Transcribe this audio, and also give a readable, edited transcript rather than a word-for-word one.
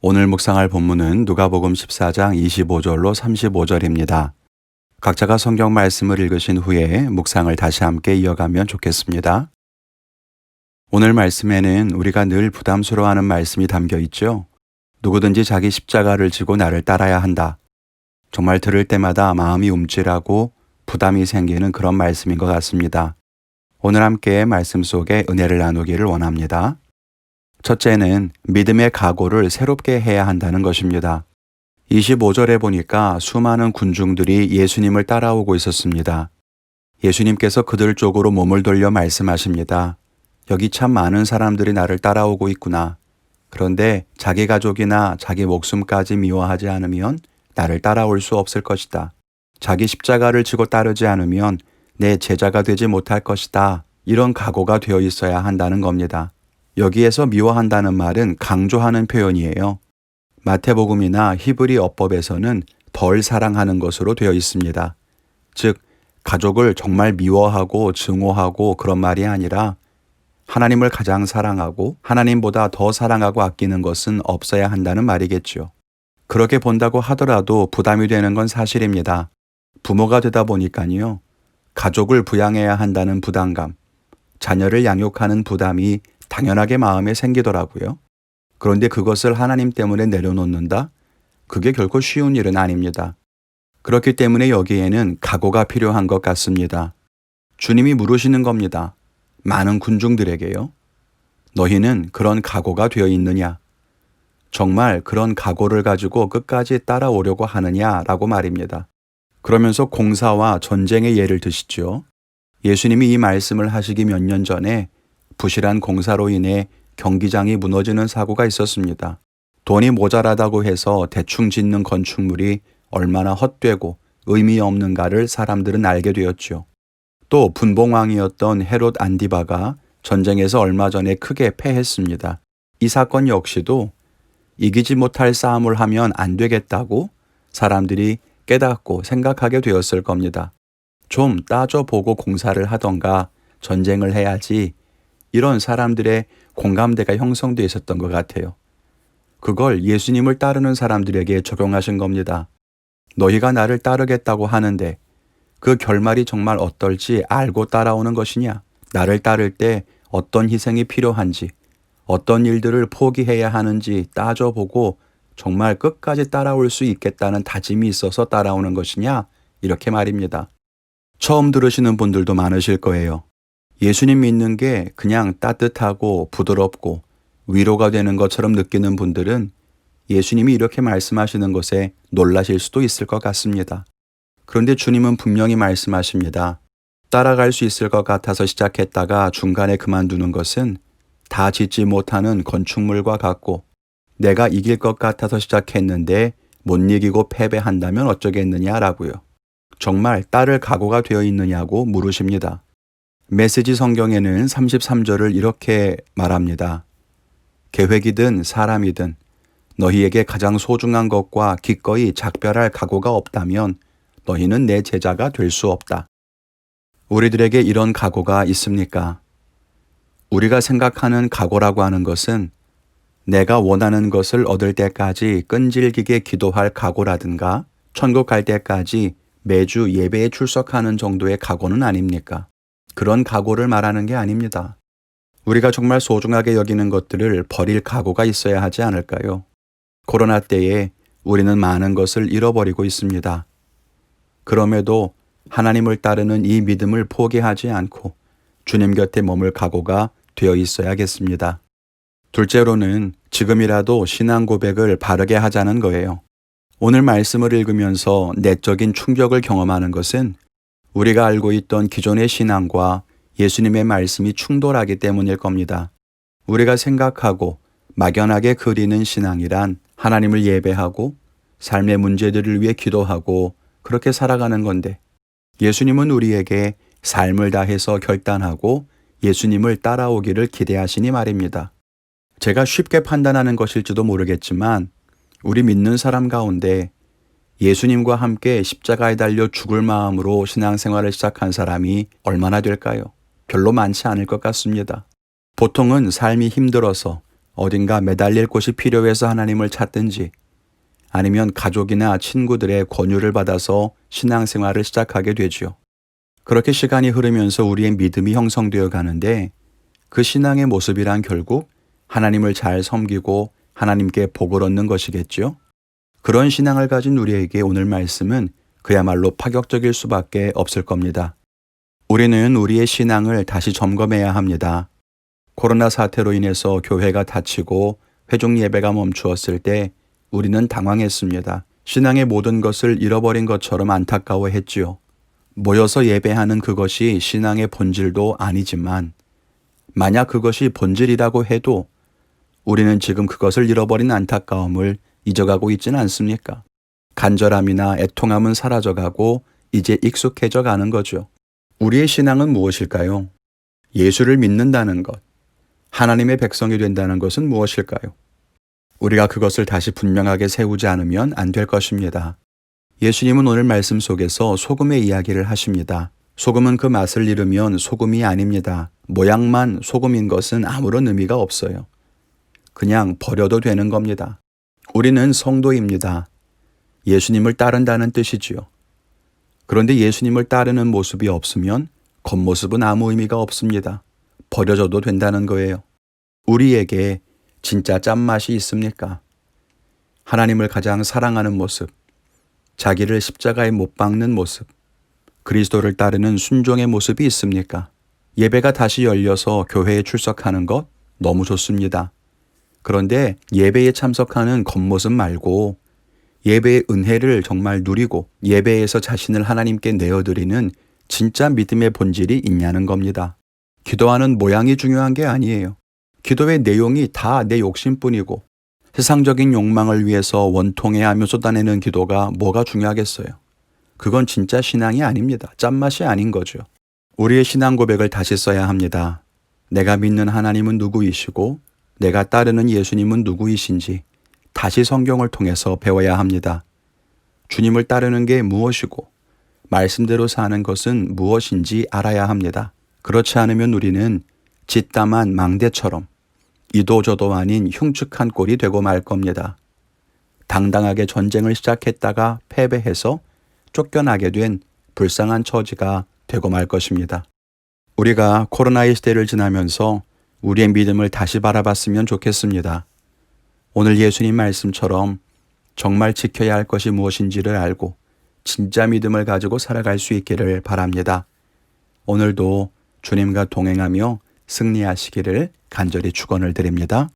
오늘 묵상할 본문은 누가복음 14장 25절로 35절입니다. 각자가 성경 말씀을 읽으신 후에 묵상을 다시 함께 이어가면 좋겠습니다. 오늘 말씀에는 우리가 늘 부담스러워하는 말씀이 담겨 있죠. 누구든지 자기 십자가를 지고 나를 따라야 한다. 정말 들을 때마다 마음이 움찔하고 부담이 생기는 그런 말씀인 것 같습니다. 오늘 함께 말씀 속에 은혜를 나누기를 원합니다. 첫째는 믿음의 각오를 새롭게 해야 한다는 것입니다. 25절에 보니까 수많은 군중들이 예수님을 따라오고 있었습니다. 예수님께서 그들 쪽으로 몸을 돌려 말씀하십니다. 여기 참 많은 사람들이 나를 따라오고 있구나. 그런데 자기 가족이나 자기 목숨까지 미워하지 않으면 나를 따라올 수 없을 것이다. 자기 십자가를 지고 따르지 않으면 내 제자가 되지 못할 것이다. 이런 각오가 되어 있어야 한다는 겁니다. 여기에서 미워한다는 말은 강조하는 표현이에요. 마태복음이나 히브리 어법에서는 덜 사랑하는 것으로 되어 있습니다. 즉, 가족을 정말 미워하고 증오하고 그런 말이 아니라 하나님을 가장 사랑하고 하나님보다 더 사랑하고 아끼는 것은 없어야 한다는 말이겠죠. 그렇게 본다고 하더라도 부담이 되는 건 사실입니다. 부모가 되다 보니까요. 가족을 부양해야 한다는 부담감, 자녀를 양육하는 부담이 당연하게 마음에 생기더라고요. 그런데 그것을 하나님 때문에 내려놓는다? 그게 결코 쉬운 일은 아닙니다. 그렇기 때문에 여기에는 각오가 필요한 것 같습니다. 주님이 물으시는 겁니다. 많은 군중들에게요. 너희는 그런 각오가 되어 있느냐? 정말 그런 각오를 가지고 끝까지 따라오려고 하느냐라고 말입니다. 그러면서 공사와 전쟁의 예를 드시죠. 예수님이 이 말씀을 하시기 몇 년 전에 부실한 공사로 인해 경기장이 무너지는 사고가 있었습니다. 돈이 모자라다고 해서 대충 짓는 건축물이 얼마나 헛되고 의미 없는가를 사람들은 알게 되었죠. 또 분봉왕이었던 헤롯 안디바가 전쟁에서 얼마 전에 크게 패했습니다. 이 사건 역시도 이기지 못할 싸움을 하면 안 되겠다고 사람들이 깨닫고 생각하게 되었을 겁니다. 좀 따져보고 공사를 하던가 전쟁을 해야지, 이런 사람들의 공감대가 형성되어 있었던 것 같아요. 그걸 예수님을 따르는 사람들에게 적용하신 겁니다. 너희가 나를 따르겠다고 하는데 그 결말이 정말 어떨지 알고 따라오는 것이냐? 나를 따를 때 어떤 희생이 필요한지, 어떤 일들을 포기해야 하는지 따져보고 정말 끝까지 따라올 수 있겠다는 다짐이 있어서 따라오는 것이냐? 이렇게 말입니다. 처음 들으시는 분들도 많으실 거예요. 예수님 믿는 게 그냥 따뜻하고 부드럽고 위로가 되는 것처럼 느끼는 분들은 예수님이 이렇게 말씀하시는 것에 놀라실 수도 있을 것 같습니다. 그런데 주님은 분명히 말씀하십니다. 따라갈 수 있을 것 같아서 시작했다가 중간에 그만두는 것은 다 짓지 못하는 건축물과 같고, 내가 이길 것 같아서 시작했는데 못 이기고 패배한다면 어쩌겠느냐라고요. 정말 따를 각오가 되어 있느냐고 물으십니다. 메시지 성경에는 33절을 이렇게 말합니다. 계획이든 사람이든 너희에게 가장 소중한 것과 기꺼이 작별할 각오가 없다면 너희는 내 제자가 될 수 없다. 우리들에게 이런 각오가 있습니까? 우리가 생각하는 각오라고 하는 것은 내가 원하는 것을 얻을 때까지 끈질기게 기도할 각오라든가 천국 갈 때까지 매주 예배에 출석하는 정도의 각오는 아닙니까? 그런 각오를 말하는 게 아닙니다. 우리가 정말 소중하게 여기는 것들을 버릴 각오가 있어야 하지 않을까요? 코로나 때에 우리는 많은 것을 잃어버리고 있습니다. 그럼에도 하나님을 따르는 이 믿음을 포기하지 않고 주님 곁에 머물 각오가 되어 있어야겠습니다. 둘째로는 지금이라도 신앙 고백을 바르게 하자는 거예요. 오늘 말씀을 읽으면서 내적인 충격을 경험하는 것은 우리가 알고 있던 기존의 신앙과 예수님의 말씀이 충돌하기 때문일 겁니다. 우리가 생각하고 막연하게 그리는 신앙이란 하나님을 예배하고 삶의 문제들을 위해 기도하고 그렇게 살아가는 건데, 예수님은 우리에게 삶을 다해서 결단하고 예수님을 따라오기를 기대하시니 말입니다. 제가 쉽게 판단하는 것일지도 모르겠지만 우리 믿는 사람 가운데 예수님과 함께 십자가에 달려 죽을 마음으로 신앙생활을 시작한 사람이 얼마나 될까요? 별로 많지 않을 것 같습니다. 보통은 삶이 힘들어서 어딘가 매달릴 곳이 필요해서 하나님을 찾든지 아니면 가족이나 친구들의 권유를 받아서 신앙생활을 시작하게 되지요. 그렇게 시간이 흐르면서 우리의 믿음이 형성되어 가는데 그 신앙의 모습이란 결국 하나님을 잘 섬기고 하나님께 복을 얻는 것이겠죠. 그런 신앙을 가진 우리에게 오늘 말씀은 그야말로 파격적일 수밖에 없을 겁니다. 우리는 우리의 신앙을 다시 점검해야 합니다. 코로나 사태로 인해서 교회가 닫히고 회중 예배가 멈추었을 때 우리는 당황했습니다. 신앙의 모든 것을 잃어버린 것처럼 안타까워했지요. 모여서 예배하는 그것이 신앙의 본질도 아니지만 만약 그것이 본질이라고 해도 우리는 지금 그것을 잃어버린 안타까움을 잊어가고 있지는 않습니까? 간절함이나 애통함은 사라져가고 이제 익숙해져 가는 거죠. 우리의 신앙은 무엇일까요? 예수를 믿는다는 것, 하나님의 백성이 된다는 것은 무엇일까요? 우리가 그것을 다시 분명하게 세우지 않으면 안 될 것입니다. 예수님은 오늘 말씀 속에서 소금의 이야기를 하십니다. 소금은 그 맛을 잃으면 소금이 아닙니다. 모양만 소금인 것은 아무런 의미가 없어요. 그냥 버려도 되는 겁니다. 우리는 성도입니다. 예수님을 따른다는 뜻이지요. 그런데 예수님을 따르는 모습이 없으면 겉모습은 아무 의미가 없습니다. 버려져도 된다는 거예요. 우리에게 진짜 짠맛이 있습니까? 하나님을 가장 사랑하는 모습, 자기를 십자가에 못 박는 모습, 그리스도를 따르는 순종의 모습이 있습니까? 예배가 다시 열려서 교회에 출석하는 것 너무 좋습니다. 그런데 예배에 참석하는 겉모습 말고 예배의 은혜를 정말 누리고 예배에서 자신을 하나님께 내어드리는 진짜 믿음의 본질이 있냐는 겁니다. 기도하는 모양이 중요한 게 아니에요. 기도의 내용이 다 내 욕심뿐이고 세상적인 욕망을 위해서 원통해하며 쏟아내는 기도가 뭐가 중요하겠어요. 그건 진짜 신앙이 아닙니다. 짠맛이 아닌 거죠. 우리의 신앙 고백을 다시 써야 합니다. 내가 믿는 하나님은 누구이시고 내가 따르는 예수님은 누구이신지 다시 성경을 통해서 배워야 합니다. 주님을 따르는 게 무엇이고 말씀대로 사는 것은 무엇인지 알아야 합니다. 그렇지 않으면 우리는 짓담한 망대처럼 이도저도 아닌 흉측한 꼴이 되고 말 겁니다. 당당하게 전쟁을 시작했다가 패배해서 쫓겨나게 된 불쌍한 처지가 되고 말 것입니다. 우리가 코로나의 시대를 지나면서 우리의 믿음을 다시 바라봤으면 좋겠습니다. 오늘 예수님 말씀처럼 정말 지켜야 할 것이 무엇인지를 알고 진짜 믿음을 가지고 살아갈 수 있기를 바랍니다. 오늘도 주님과 동행하며 승리하시기를 간절히 축원을 드립니다.